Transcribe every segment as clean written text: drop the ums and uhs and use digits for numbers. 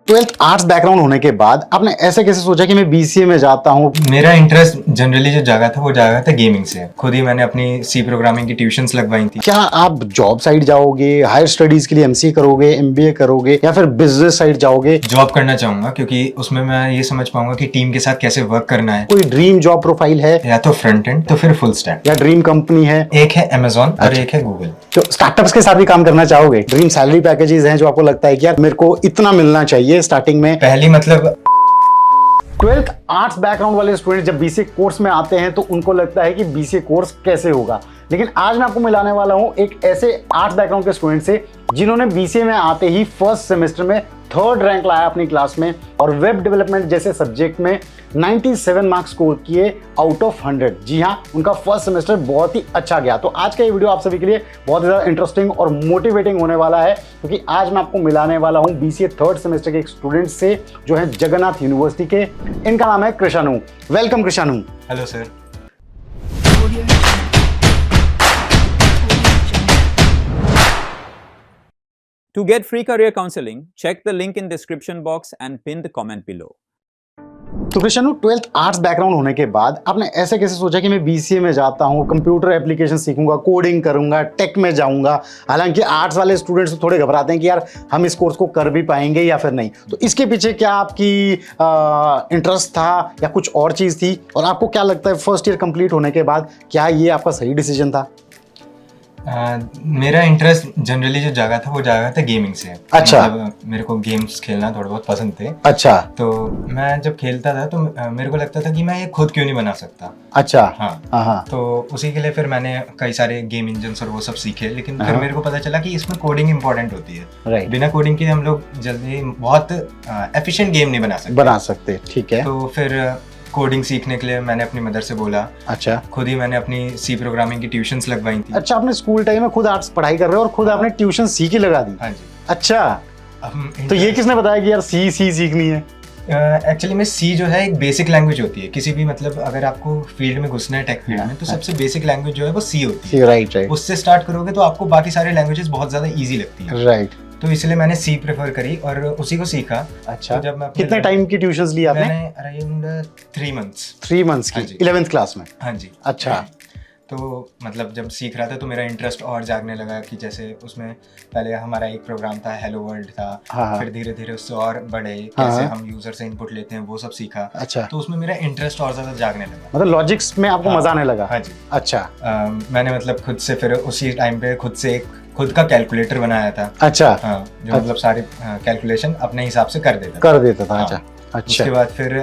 Twelfth arts background होने के बाद आपने ऐसे कैसे सोचा कि मैं बीसीए में जाता हूँ? मेरा इंटरेस्ट जनरली जो जागा था वो जागा था गेमिंग से। खुद ही मैंने अपनी सी प्रोग्रामिंग की ट्यूशंस लगवाई थी। क्या आप जॉब साइड जाओगे, हायर स्टडीज के लिए एमसीए करोगे, एमबीए करोगे, या फिर बिजनेस साइड जाओगे? जॉब करना चाहूंगा क्योंकि उसमें मैं ये समझ पाऊंगा कि टीम के साथ कैसे वर्क करना है। कोई ड्रीम जॉब प्रोफाइल है या तो फ्रंट एंड तो फिर फुल स्टैक। या ड्रीम कंपनी है? एक है अमेजोन और एक है गूगल। तो स्टार्टअप्स के साथ भी काम करना चाहोगे? ड्रीम सैलरी पैकेजेस हैं जो आपको लगता है कि यार मेरे को इतना मिलना चाहिए स्टार्टिंग में? पहली मतलब ट्वेल्थ आर्ट्स बैकग्राउंड वाले स्टूडेंट जब बीसीए कोर्स में आते हैं तो उनको लगता है कि बीसीए कोर्स कैसे होगा, लेकिन आज मैं आपको मिलाने वाला हूं एक ऐसे आर्ट्स बैकग्राउंड के स्टूडेंट से जिन्होंने बीसीए में आते ही फर्स्ट सेमेस्टर में 3rd रैंक लाया अपनी क्लास में और वेब डेवलपमेंट जैसे सब्जेक्ट में 97 मार्क्स स्कोर किए आउट ऑफ 100। जी हाँ, उनका फर्स्ट सेमेस्टर बहुत ही अच्छा गया। तो आज का ये वीडियो आप सभी के लिए बहुत ही ज़्यादा इंटरेस्टिंग और मोटिवेटिंग होने वाला है, क्योंकि आज मैं आपको मिलाने वाला हूँ बीसीए 3rd सेमेस्टर के एक स्टूडेंट से जो है जगन्नाथ यूनिवर्सिटी के। इनका नाम है Krishanu. Welcome Krishanu. Hello sir. To get free career counseling, check the link in description box and pin the comment below. तो कृष्णु, ट्वेल्थ आर्ट्स बैकग्राउंड होने के बाद आपने ऐसे कैसे सोचा कि मैं बीसीए में जाता हूँ, कंप्यूटर एप्लीकेशन सीखूंगा, कोडिंग करूंगा, टेक में जाऊंगा? हालांकि आर्ट्स वाले स्टूडेंट्स तो थोड़े घबराते हैं कि यार हम इस कोर्स को कर भी पाएंगे या फिर नहीं। तो इसके पीछे क्या आपकी इंटरेस्ट था या कुछ और चीज़ थी, और आपको क्या लगता है फर्स्ट ईयर कंप्लीट होने के बाद क्या ये आपका सही डिसीजन था? मेरा इंटरेस्ट जनरली जो जागा था वो जागा था गेमिंग से। अच्छा। मतलब मेरे को गेम्स खेलना थोड़ा बहुत पसंद थे। अच्छा। तो मैं जब खेलता था तो मेरे को लगता था कि मैं ये खुद क्यों नहीं बना सकता। अच्छा। हाँ। हाँ। तो उसी के लिए फिर मैंने कई सारे गेम इंजन्स और वो सब सीखे, लेकिन फिर मेरे को पता चला कि इसमें कोडिंग इंपॉर्टेंट होती है। राइट। बिना कोडिंग के हम लोग जल्दी बहुत एफिशिएंट गेम नहीं बना सकते। ठीक है। तो फिर कोडिंग सीखने के लिए मैंने अपनी मदर से बोला। अच्छा। खुद ही मैंने अपनी सी प्रोग्रामिंग की ट्यूशंस लगवाई थी। अच्छा, आपने स्कूल टाइम में खुद आर्ट्स पढ़ाई कर रहे हो और खुद आपने ट्यूशन सी की लगा दी? हाँ जी। अच्छा, तो ये किसने बताया कि यार सी सीखनी है? एक्चुअली में सी जो है एक बेसिक लैंग्वेज होती है किसी भी, मतलब अगर आपको फील्ड में घुसना है टेक फील्ड में, तो सबसे बेसिक लैंग्वेज जो है वो सी होती है। राइट। उससे स्टार्ट करोगे तो आपको बाकी सारे लैंग्वेजेस बहुत ज्यादा इजी लगती है। राइट। तो इसलिए मैंने सी प्रेफर करी और उसी को सीखा। अच्छा। तो जब मैं कितने टाइम की ट्यूशंस ली आपने? मैंने अराउंड 3 मंथ्स। 3 मंथ्स की? हाँ जी। 11th क्लास में? हाँ जी। अच्छा। तो मतलब जब सीख रहा था तो मेरा इंटरेस्ट और जागने लगा कि जैसे उसमें पहले हमारा एक प्रोग्राम था हेलो वर्ल्ड था। हाँ। फिर धीरे धीरे उससे और बढ़े, हाँ। कैसे हम यूजर से इनपुट लेते हैं वो सब सीखा। अच्छा। तो उसमें मेरा इंटरेस्ट और ज्यादा जागने लगा। मतलब लॉजिक्स में आपको मजा आने लगा? हाँ जी। अच्छा। मैंने मतलब खुद से फिर उसी टाइम पे खुद का कैलकुलेटर बनाया था। अच्छा। हाँ, जो मतलब सारे कैलकुलेशन अपने हिसाब से कर देता था। अच्छा। अच्छा। उसके बाद फिर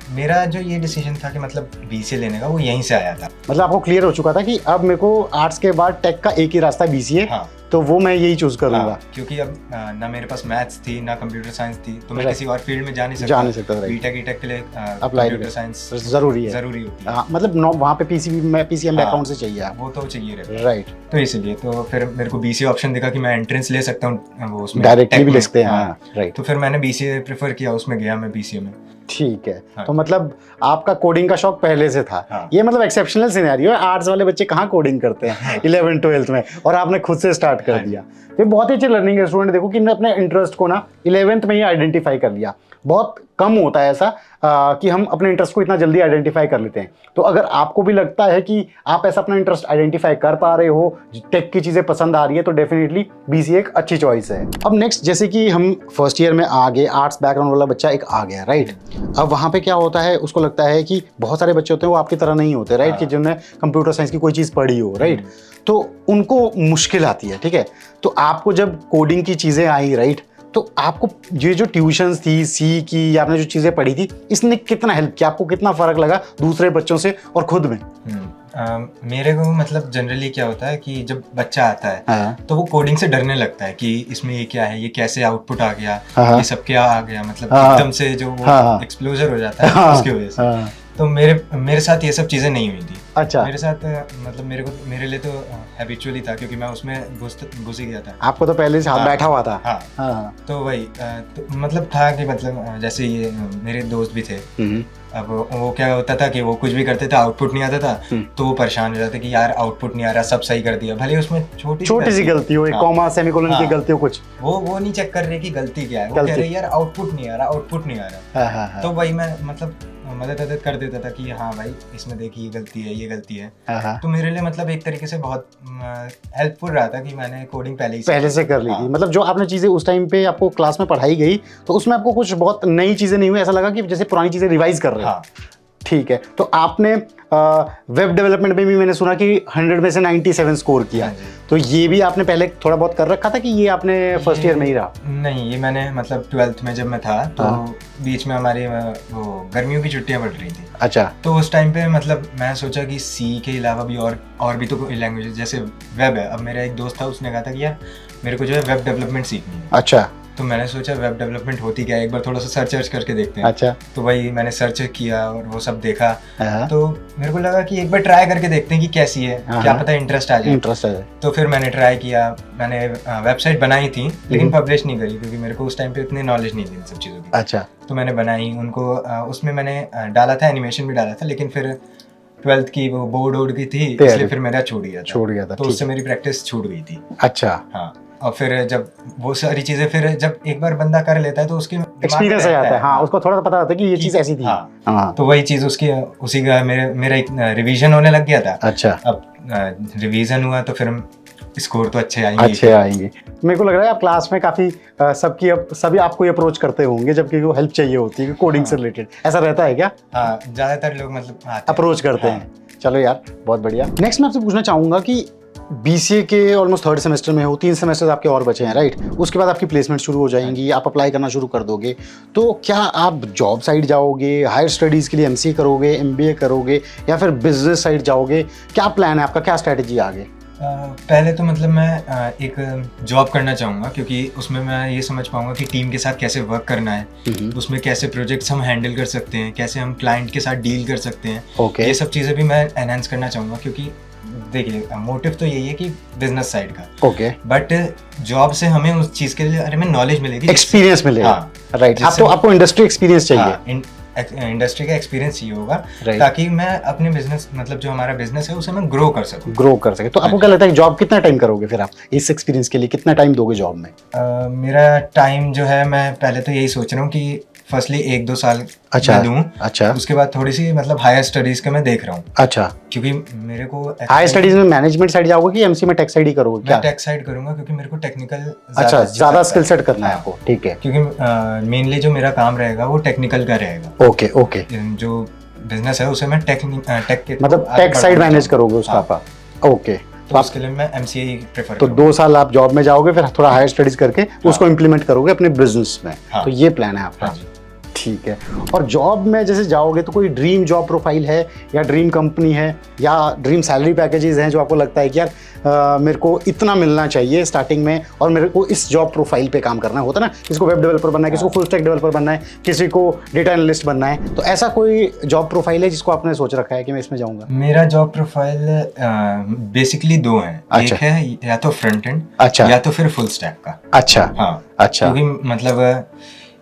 मेरा जो ये डिसीजन था कि मतलब बीसीए लेने का, वो यहीं से आया था। मतलब आपको क्लियर हो चुका था कि अब मेरे को आर्ट्स के बाद टेक का एक ही रास्ता है, बीसीए। हाँ। तो वो मैं यही चूज करूंगा। हाँ, क्योंकि अब ना मेरे पास मैथ्स थी ना कंप्यूटर साइंस थी, तो मैं Right. किसी और फील्ड में जा नहीं सकता। बीटेक के लिए कंप्यूटर साइंस जरूरी होती है। हाँ, मतलब वहाँ पे पीसीएम बैकग्राउंड से चाहिए आप। वो तो चाहिए रहता है। राइट। तो इसलिए तो फिर मेरे को बीसीए ऑप्शन दिखा कि मैं एंट्रेंस ले सकता हूँ वो उसमें डायरेक्टली tech भी में। ले सकते हैं। हाँ। हाँ। राइट। तो फिर मैंने बीसीए प्रेफर किया, उसमें गया मैं बीसीए में। ठीक है। हाँ। तो मतलब आपका कोडिंग का शौक पहले से था। हाँ। ये मतलब एक्सेप्शनल सिनेरियो है, आर्ट्स वाले बच्चे कहाँ कोडिंग करते हैं 11th 12th में, और आपने खुद से स्टार्ट कर दिया। तो बहुत ही अच्छी लर्निंग है स्टूडेंट। देखो कि अपने इंटरेस्ट को ना 11th में ही आइडेंटिफाई कर लिया। बहुत कम होता है ऐसा कि हम अपने इंटरेस्ट को इतना जल्दी आइडेंटिफाई कर लेते हैं। तो अगर आपको भी लगता है कि आप ऐसा अपना इंटरेस्ट आइडेंटिफाई कर पा रहे हो, टेक की चीज़ें पसंद आ रही है, तो डेफिनेटली बीसीए एक अच्छी चॉइस है। अब नेक्स्ट, जैसे कि हम फर्स्ट ईयर में आ गए, आर्ट्स बैकग्राउंड वाला बच्चा एक आ गया, राइट? अब वहाँ पे क्या होता है, उसको लगता है कि बहुत सारे बच्चे होते हैं वो आपकी तरह नहीं होते, राइट? कि जिन्होंने कंप्यूटर साइंस की कोई चीज़ पढ़ी हो, राइट? तो उनको मुश्किल आती है, ठीक है? तो आपको जब कोडिंग की चीज़ें आई, राइट, तो आपको ये जो ट्यूशंस थी सी की या आपने जो चीज़ें पढ़ी थी, इसने कितना हेल्प किया? आपको कितना फ़र्क लगा दूसरे बच्चों से और खुद में? मेरे को मतलब जनरली क्या होता है कि जब बच्चा आता है हाँ। तो वो कोडिंग से डरने लगता है कि इसमें ये क्या है, ये कैसे आउटपुट आ गया, हाँ। ये सब क्या आ गया, मतलब हाँ। एकदम से जो वो हाँ। एक्सप्लोजर हो जाता है हाँ। उसकी वजह से। हाँ। तो मेरे साथ ये सब चीज़ें नहीं हुई थी। अच्छा। मेरे साथ मतलब मेरे लिए तो हैबिचुअली था, क्योंकि मैं उसमें घुस ही गया था। आपको तो पहले से हाथ हाँ। बैठा हुआ था। हाँ, हाँ। तो वही तो मतलब था कि मतलब जैसे ये मेरे दोस्त भी थे, हम्म। अब वो क्या होता था कि वो कुछ भी करते थे, आउटपुट नहीं आता था, तो वो परेशान हो जाते कि यार आउटपुट नहीं आ रहा, सब सही कर दिया, भले उसमें छोटी सी गलती हो, एक हाँ। कॉमा सेमीकोलन की हाँ। गलती हो कुछ। वो नहीं चेक कर रहे कि गलती क्या है, वो कह रहे यार आउटपुट नहीं आ रहा, आउटपुट नहीं आ रहा। हाँ, हाँ, हाँ। तो वही मैं मतलब मदद कर देता था कि हाँ भाई इसमें देखिए ये गलती है, ये गलती है। हाँ, हाँ। तो मेरे लिए मतलब एक तरीके से बहुत हेल्पफुल रहा था कि मैंने कोडिंग पहले से कर ली हाँ। थी। मतलब जो आपने चीजें उस टाइम पे आपको क्लास में पढ़ाई गई, तो उसमें आपको कुछ बहुत नई चीजें नहीं हुई, ऐसा लगा कि जैसे पुरानी चीजें रिवाइज कर रहे हो। हाँ। ठीक है। तो आपने वेब डेवलपमेंट में भी मैंने सुना कि 100 में से 97 स्कोर किया। हाँ जी। तो ये भी आपने पहले थोड़ा बहुत कर रखा था कि ये आपने फर्स्ट ईयर में ही रहा? नहीं, ये मैंने मतलब 12th में जब मैं था तो बीच में हमारी वो गर्मियों की छुट्टियां पड़ रही थी। अच्छा। तो उस टाइम पे मतलब मैं सोचा कि सी के अलावा भी और भी तो कोई लैंग्वेज जैसे वेब है। अब मेरा एक दोस्त था, उसने कहा था कि यार मेरे को जो है वेब डेवलपमेंट सीखनी है। अच्छा। तो मैंने सोचा वेब डेवलपमेंट होती क्या है, एक बार थोड़ा सा सर्च करके देखते हैं। अच्छा। तो वही मैंने सर्च किया और वो सब देखा। हाँ। तो मेरे को लगा कि एक बार ट्राई करके देखते हैं कि कैसी है, क्या पता इंटरेस्ट आ जाए। इंटरेस्ट है। तो फिर मैंने ट्राई किया, मैंने वेबसाइट बनाई थी लेकिन पब्लिश नहीं करी, क्योंकि मेरे को उस टाइम पे इतनी नॉलेज नहीं थी इन सब चीज़ों की। अच्छा। तो मैंने बनाई उनको, उसमें मैंने डाला था, एनिमेशन भी डाला था, लेकिन फिर 12th की वो बोर्ड की थी, इसलिए फिर मेरा छूट गया था। तो उससे मेरी प्रैक्टिस छूट गई थी। अच्छा। हाँ। और फिर जब वो सारी चीजें फिर जब एक बार बंदा कर लेता है तो उसके एक्सपीरियंस आ जाता है। हाँ, उसको थोड़ा पता होता है कि ये चीज ऐसी थी। हाँ। तो वही चीज उसी का मेरा एक रिवीजन होने लग गया था। अच्छा। अब रिवीजन हुआ तो फिर स्कोर तो अच्छे आएंगे। मेरे को लग रहा है आप क्लास में काफी सभी आपको ये अप्रोच करते होंगे जबकि वो हेल्प चाहिए होती है कोडिंग से रिलेटेड, ऐसा रहता है क्या? हाँ, ज्यादातर लोग मतलब अप्रोच करते हैं। चलो यार, बहुत बढ़िया। नेक्स्ट मैं आपसे पूछना चाहूंगा कि BCA के ऑलमोस्ट 3rd सेमेस्टर में हो, 3 सेमेस्टर आपके और बचे हैं, राइट? उसके बाद आपकी प्लेसमेंट शुरू हो जाएंगी, आप अप्लाई करना शुरू कर दोगे। तो क्या आप जॉब साइड जाओगे, हायर स्टडीज़ के लिए MCA करोगे, MBA करोगे, या फिर बिजनेस साइड जाओगे? क्या प्लान है आपका, क्या स्ट्रैटेजी आगे? पहले तो मतलब मैं एक जॉब करना चाहूँगा, क्योंकि उसमें मैं ये समझ पाऊँगा कि टीम के साथ कैसे वर्क करना है, उसमें कैसे प्रोजेक्ट्स हम हैंडल कर सकते हैं, कैसे हम क्लाइंट के साथ डील कर सकते हैं। ये सब चीज़ें भी मैं एनहांस करना चाहूँगा, क्योंकि देखिए मोटिव तो यही है कि बिजनेस साइड का। बट जॉब से हमें उस चीज़ के लिए में नॉलेज मिलेगी, एक्सपीरियंस मिलेगा। राइट। आपको इंडस्ट्री एक्सपीरियंस चाहिए। इंडस्ट्री का एक्सपीरियंस चाहिए होगा, ताकि मैं अपने बिजनेस मतलब जो हमारा बिजनेस है उसे मैं ग्रो कर सके। तो आपको क्या लगता है जॉब कितना टाइम करोगे फिर आप इस एक्सपीरियंस के लिए, कितना टाइम दोगे जॉब में? मेरा टाइम जो है, मैं पहले तो यही सोच रहा हूँ कि फर्स्टली 1-2 साल मैं दूं। अच्छा। उसके बाद थोड़ी सी मतलब हायर स्टडीज का मैं देख रहा हूँ। अच्छा। क्योंकि मेरे को हायर स्टडीज में मैनेजमेंट साइड जाओगे कि MC में टेक साइड ही करोगे? मैं टेक साइड करूंगा, क्योंकि मेरे को टेक्निकल ज्यादा स्किल सेट करना है आपको। ठीक है। क्योंकि मेनली जो मेरा काम रहेगा वो टेक्निकल का रहेगा। ओके। जो बिजनेस है उसे मैं टेक के मतलब टेक साइड मैनेज करोगे उसका आप। ओके। तो उसके लिए मैं MCA ही प्रेफर तो 2 साल आप जॉब में जाओगे, फिर थोड़ा हायर स्टडीज करके उसको इम्प्लीमेंट करोगे अपने बिजनेस में। तो ये प्लान है आपका। ठीक है। और जॉब में जैसे जाओगे तो कोई ड्रीम जॉब प्रोफाइल है, या ड्रीम कंपनी है, या ड्रीम सैलरी पैकेजेस हैं जो आपको लगता है कि यार मेरे को इतना मिलना चाहिए स्टार्टिंग में, और मेरे को इस जॉब प्रोफाइल पे काम करना होता है ना, किसी को वेब डेवलपर बनना है, किसी को फुल स्टैक डेवलपर बनना है, किसी को डेटा एनालिस्ट बनना है। तो ऐसा कोई जॉब प्रोफाइल है जिसको आपने सोच रखा है कि मैं इसमें जाऊंगा? मेरा जॉब प्रोफाइल बेसिकली 2 हैं। एक है या तो फ्रंट एंड, या तो फिर फुल स्टैक का। अच्छा। हाँ। अच्छा। क्योंकि मतलब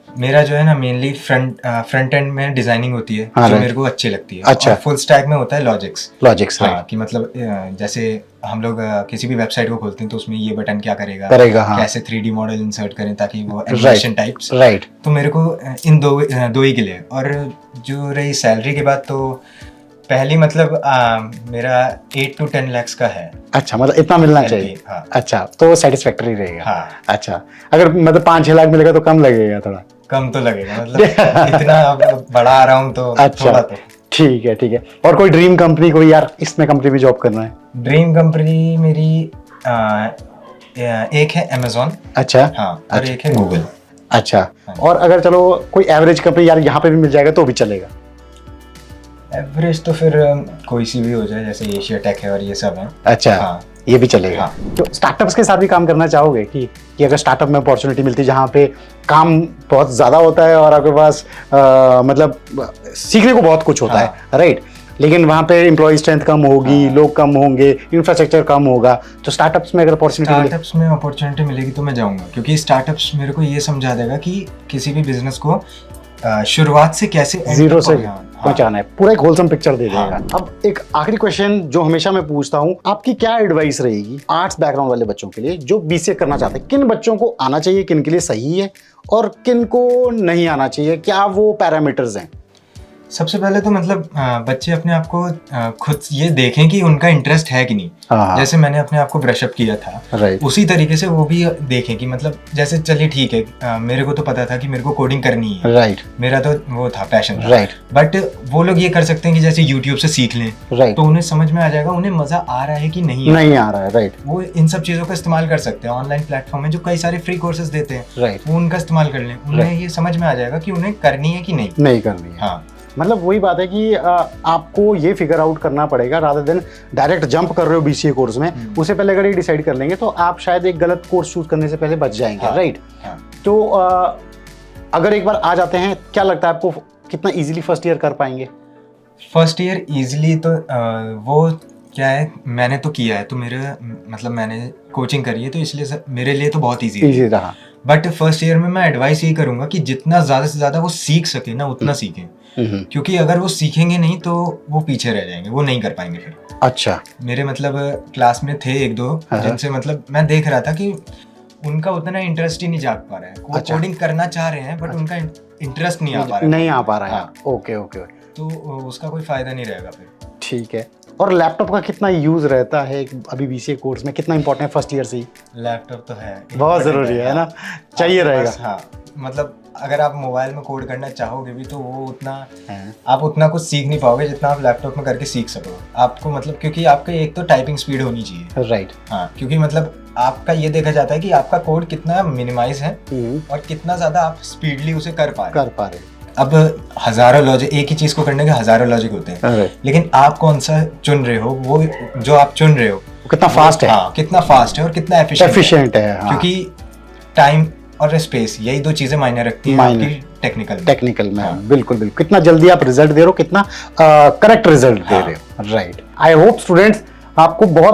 मेरा जो है ना मेनली फ्रंट एंड में डिजाइनिंग होती है, जो मेरे को अच्छी लगती है। अच्छा। और फुल स्टैक में होता है लॉजिक्स। हाँ, कि मतलब जैसे हम लोग किसी भी वेबसाइट को खोलते हैं तो उसमें ये बटन क्या करेगा, हाँ। कैसे 3D मॉडल इंसर्ट करें ताकि वो एनिमेशन टाइप्स। राइट। तो मेरे को इन दो ही के लिए। और जो रही सैलरी की बात, तो पहली मतलब मेरा 8 to 10 lakhs का है। अच्छा, मतलब इतना मिलना चाहिए। हाँ। अच्छा, तो सेटिस्फैक्टरी रहेगा। हाँ। अच्छा, अगर मतलब 5-6 लाख मिलेगा तो कम लगेगा, थोड़ा कम तो लगेगा, मतलब इतना बड़ा आ रहा हूँ तो अच्छा, थोड़ा तो ठीक है। और कोई ड्रीम कंपनी, कोई यार इसमें कंपनी में जॉब करना है? ड्रीम कंपनी मेरी एक है Amazon। अच्छा। हाँ। और एक है गूगल। अच्छा। और अगर चलो कोई एवरेज कंपनी यार यहाँ पे भी मिल जाएगा तो भी चलेगा? एवरेज तो फिर कोई सी भी हो जाए, जैसे एशिया टेक है और ये सब है। अच्छा। हाँ। ये भी चलेगा। हाँ। तो स्टार्टअप्स के साथ भी काम करना चाहोगे कि अगर स्टार्टअप में अपॉर्चुनिटी मिलती है जहाँ पे काम बहुत ज़्यादा होता है और आपके पास मतलब सीखने को बहुत कुछ होता है, राइट? लेकिन वहाँ पे एम्प्लॉय स्ट्रेंथ कम होगी, लोग कम होंगे, इंफ्रास्ट्रक्चर कम होगा, तो स्टार्टअप्स में अगर अपॉर्चुनिटी स्टार्टअप्स में अपॉर्चुनिटी मिलेगी तो मैं जाऊंगा, क्योंकि स्टार्टअप्स मेरे को ये समझा देगा कि किसी भी बिजनेस को शुरुआत से कैसे जीरो से पहुंचाना है, पूरा एक होलसम पिक्चर दे देगा। अब एक आखिरी क्वेश्चन जो हमेशा मैं पूछता हूँ, आपकी क्या एडवाइस रहेगी आर्ट्स बैकग्राउंड वाले बच्चों के लिए जो बीसीए करना चाहते हैं? किन बच्चों को आना चाहिए, किन के लिए सही है और किन को नहीं आना चाहिए? क्या वो पैरामीटर्स हैं? सबसे पहले तो मतलब बच्चे अपने आप को खुद ये देखें कि उनका इंटरेस्ट है कि नहीं। हाँ। जैसे मैंने अपने आप को ब्रशअप किया था, राइट, उसी तरीके से वो भी देखें कि मतलब जैसे चलिए ठीक है, मेरे को तो पता था कि मेरे को कोडिंग करनी है, राइट, मेरा तो वो था, पैशन था, राइट, बट वो लोग ये कर सकते हैं कि जैसे यूट्यूब से सीख लें, राइट, तो उन्हें समझ में आ जाएगा उन्हें मजा आ रहा है कि नहीं आ रहा है, राइट, वो इन सब चीजों का इस्तेमाल कर सकते हैं। ऑनलाइन प्लेटफॉर्म में जो कई सारे फ्री कोर्सेज देते हैं, राइट, वो उनका इस्तेमाल कर लें, उन्हें ये समझ में आ जाएगा कि उन्हें करनी है कि नहीं करनी है। हाँ, मतलब वही बात है कि आपको ये फिगर आउट करना पड़ेगा, रादर देन डायरेक्ट जंप कर रहे हो बीसीए कोर्स में, उससे पहले अगर ये डिसाइड कर लेंगे तो आप शायद एक गलत कोर्स चूज करने से पहले बच जाएंगे। राइट। तो अगर एक बार आ जाते हैं, क्या लगता है आपको कितना इजीली फर्स्ट ईयर कर पाएंगे? फर्स्ट ईयर इजीली तो वो क्या है, मैंने तो किया है, तो मेरे मतलब मैंने कोचिंग करी है, तो इसलिए मेरे लिए तो बहुत ईजी रहा। बट फर्स्ट ईयर में मैं एडवाइस यही करूंगा कि जितना ज़्यादा से ज़्यादा वो सीख सके ना उतना सीखें, क्योंकि अगर वो सीखेंगे नहीं तो वो पीछे रह जाएंगे, वो नहीं कर पाएंगे फिर। अच्छा। मेरे मतलब क्लास में थे एक दो जिनसे मतलब मैं देख रहा था कि उनका उतना इंटरेस्ट ही नहीं जाग पा रहा है, वो कोडिंग करना चाह रहे हैं बट उनका इंटरेस्ट नहीं आ पा रहा है। ओके ओके, तो उसका कोई फायदा नहीं रहेगा फिर। ठीक है। और लैपटॉप का कितना यूज रहता है अभी बीसीए कोर्स में, कितना इंपॉर्टेंट है फर्स्ट ईयर से ही? लैपटॉप तो है, बहुत जरूरी है ना, चाहिए रहेगा। हाँ, मतलब अगर आप मोबाइल में कोड करना चाहोगे भी तो वो उतना आप उतना कुछ सीख नहीं पाओगे जितना आप लैपटॉप में करके सीख सको। आपको मतलब क्योंकि आपका एक तो टाइपिंग स्पीड होनी चाहिए। राइट। हाँ, क्योंकि मतलब आपका ये देखा जाता है कि आपका कोड कितना मिनिमाइज है और कितना ज्यादा आप स्पीडली उसे कर पा रहे हैं। अब हजारों लॉजिक, एक ही चीज को करने के हजारों लॉजिक होते हैं, लेकिन आप कौन सा चुन रहे हो, वो जो आप चुन रहे हो कितना फास्ट है। हाँ, कितना फास्ट है और कितना एफिशिएंट है। हाँ। क्योंकि टाइम और स्पेस, यही दो चीजें मायने रखती हैं आपकी टेक्निकल में। हाँ। बिल्कुल बिल्कुल, कितना जल्दी आप रिजल्ट दे रहे हो, कितना करेक्ट रिजल्ट दे रहे हो। राइट। आई होप स्टूडेंट्स आपको बहुत